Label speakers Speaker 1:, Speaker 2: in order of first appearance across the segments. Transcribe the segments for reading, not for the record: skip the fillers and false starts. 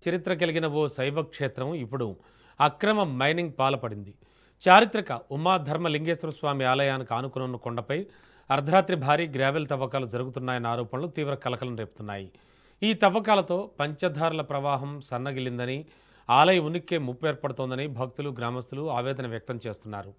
Speaker 1: చరిత్ర కలిగిన ఓ శైవ క్షేత్రం ఇప్పుడు అక్రమ మైనింగ్ పాల్పడింది. చారిత్రక ఉమాధర్మలింగేశ్వర స్వామి ఆలయానికి ఆనుకున్న కొండపై అర్ధరాత్రి భారీ గ్రావెల్ తవ్వకాలు జరుగుతున్నాయన్న ఆరోపణలు తీవ్ర కలకలం రేపుతున్నాయి. ఈ తవ్వకాలతో పంచధారల ప్రవాహం సన్నగిల్లిందని, ఆలయ ఉనికే ముప్పు ఏర్పడుతోందని భక్తులు, గ్రామస్తులు ఆవేదన వ్యక్తం చేస్తున్నారు.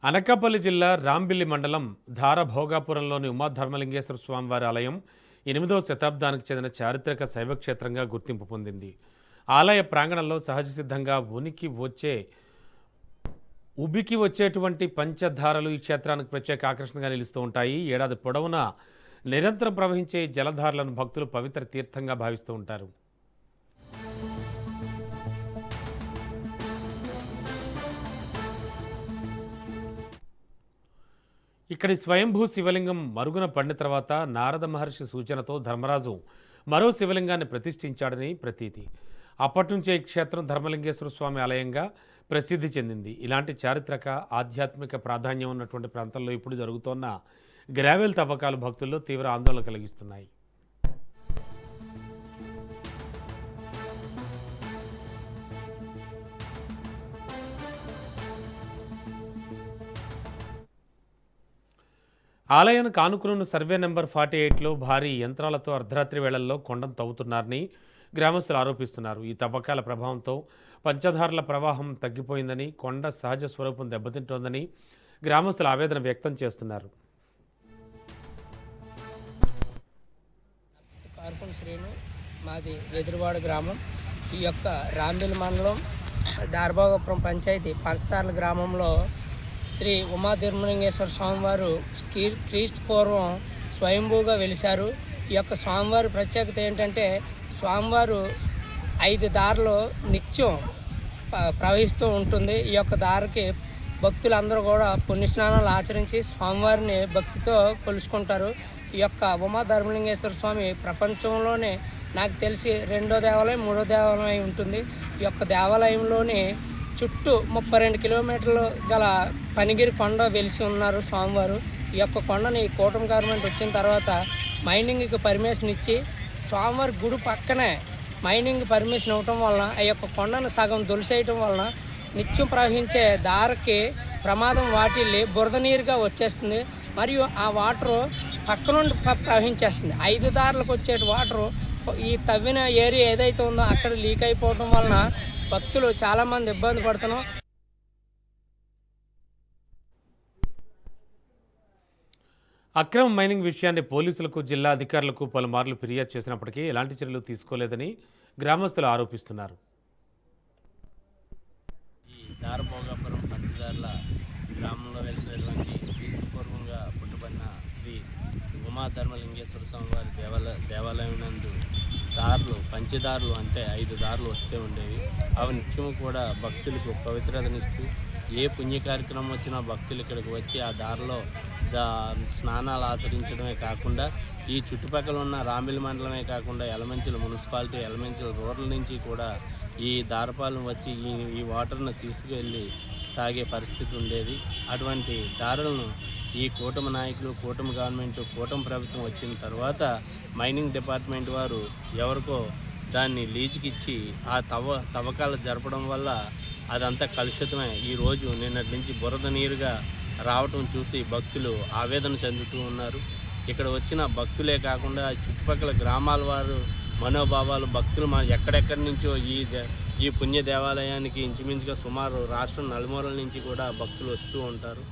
Speaker 1: అనకాపల్లి జిల్లా రాంబిల్లి మండలం ధారభోగాపురంలోని ఉమాధర్మలింగేశ్వర స్వామివారి ఆలయం 8వ శతాబ్దానికి చెందిన చారిత్రక శైవక్షేత్రంగా గుర్తింపు పొందింది. ఆలయ ప్రాంగణంలో సహజ సిద్ధంగా ఉబికి వచ్చేటువంటి పంచధారలు ఈ క్షేత్రానికి ప్రత్యేక ఆకర్షణగా నిలుస్తూ ఉంటాయి. ఏడాది పొడవునా నిరంతరం ప్రవహించే జలధారలను భక్తులు పవిత్ర తీర్థంగా భావిస్తూ ఉంటారు. ఇక్కడి స్వయంభూ శివలింగం మరుగున పడిన తర్వాత నారద మహర్షి సూచనతో ధర్మరాజు మరో శివలింగాన్ని ప్రతిష్ఠించాడని ప్రతీతి. అప్పటి నుంచే ఈ క్షేత్రం ధర్మలింగేశ్వర స్వామి ఆలయంగా ప్రసిద్ధి చెందింది. ఇలాంటి చారిత్రక, ఆధ్యాత్మిక ప్రాధాన్యం ఉన్నటువంటి ప్రాంతంలో ఇప్పుడు జరుగుతోన్న గ్రావెల్ తవ్వకాలు భక్తుల్లో తీవ్ర ఆందోళన కలిగిస్తున్నాయి. ఆలయానికి ఆనుకున్న సర్వే నెంబర్ 48లో భారీ యంత్రాలతో అర్ధరాత్రి వేళల్లో కొండను తవ్వుతున్నారని గ్రామస్తులు ఆరోపిస్తున్నారు. ఈ తవ్వకాల ప్రభావంతో పంచధారల ప్రవాహం తగ్గిపోయిందని, కొండ సహజ స్వరూపం దెబ్బతింటోందని గ్రామస్తులు ఆవేదన వ్యక్తం చేస్తున్నారు.
Speaker 2: శ్రీను, మాది వెదురువాడ గ్రామం. ఈ యొక్క రాంబిల్ మండలం దారభోగాపురం పంచాయతీ పంచదార్ల గ్రామంలో శ్రీ ఉమాధర్మలింగేశ్వర స్వామివారు క్రీస్తు పూర్వం స్వయంభూగా వెలిశారు. ఈ యొక్క స్వామివారి ప్రత్యేకత ఏంటంటే, స్వామివారు 5 దారులు నిత్యం ప్రవహిస్తూ ఉంటుంది. ఈ యొక్క దారికి భక్తులందరూ కూడా పుణ్యస్నానాలు ఆచరించి స్వామివారిని భక్తితో కొలుసుకుంటారు. ఈ యొక్క ఉమాధర్మలింగేశ్వర స్వామి ప్రపంచంలోనే నాకు తెలిసి 2వ దేవాలయం, 3వ దేవాలయం ఉంటుంది. ఈ యొక్క దేవాలయంలోని చుట్టూ 32 కిలోమీటర్లు గల పనిగిరి కొండ వెలిసి ఉన్నారు స్వామివారు. ఈ యొక్క కొండని కూటమి గవర్నమెంట్ వచ్చిన తర్వాత మైనింగ్కి పర్మిషన్ ఇచ్చి, స్వామివారి గుడి పక్కనే మైనింగ్ పర్మిషన్ ఇవ్వటం వలన ఆ యొక్క కొండను సగం దొలిసేయటం వలన నిత్యం ప్రవహించే దారికి ప్రమాదం వాటిల్లి బురద నీరుగా వచ్చేస్తుంది. మరియు ఆ వాటరు పక్క నుండి ప్రవహించేస్తుంది. 5 దారులకు వచ్చే వాటరు ఈ తవ్విన ఏరియా ఏదైతే ఉందో అక్కడ లీక్ అయిపోవటం వలన భక్తులు చాలామంది ఇబ్బంది పడుతున్నాం.
Speaker 1: అక్రమ మైనింగ్ విషయాన్ని పోలీసులకు, జిల్లా అధికారులకు పలుమార్లు ఫిర్యాదు చేసినప్పటికీ ఎలాంటి చర్యలు తీసుకోలేదని గ్రామస్తులు ఆరోపిస్తున్నారు.
Speaker 3: ఈ దారభోగాపురం పంచదార్ల గ్రామంలో వెలిసినటువంటి క్రీస్తుపూర్వంగా పుట్టుబడిన శ్రీ ఉమాధర్మలింగేశ్వర స్వామివారి దేవాలయం నందు పంచదారులు అంటే 5 దారులు వస్తూ ఉండేవి. అవి నిత్యము కూడా భక్తులకు పవిత్రతనిస్తూ, ఏ పుణ్య కార్యక్రమం వచ్చినా భక్తులు ఇక్కడికి వచ్చి ఆ దారిలో స్నానాలు ఆచరించడమే కాకుండా, ఈ చుట్టుపక్కల ఉన్న రాంబిల్ మండలమే కాకుండా ఎలమంచిల మున్సిపాలిటీ, ఎలమంచిల రూరల్ నుంచి కూడా ఈ దారపాలెం వచ్చి ఈ వాటర్ను తీసుకువెళ్ళి తాగే పరిస్థితి ఉండేది. అటువంటి దారులను ఈ కూటమి నాయకులు, కూటమి గవర్నమెంట్, కూటమి ప్రభుత్వం వచ్చిన తర్వాత మైనింగ్ డిపార్ట్మెంట్ వారు ఎవరికో దాన్ని లీజుకిచ్చి ఆ తవ్వకాలు జరపడం వల్ల అదంతా కలుషితమై ఈరోజు నిన్నటి నుంచి బురద నీరుగా రావటం చూసి భక్తులు ఆవేదన చెందుతూ ఉన్నారు. ఇక్కడ వచ్చిన భక్తులే కాకుండా చుట్టుపక్కల గ్రామాల వారు మనోభావాలు, భక్తులు ఎక్కడెక్కడి నుంచో ఈ పుణ్య దేవాలయానికి ఇంచుమించుగా సుమారు రాష్ట్రం నలుమూలల నుంచి కూడా భక్తులు వస్తూ ఉంటారు.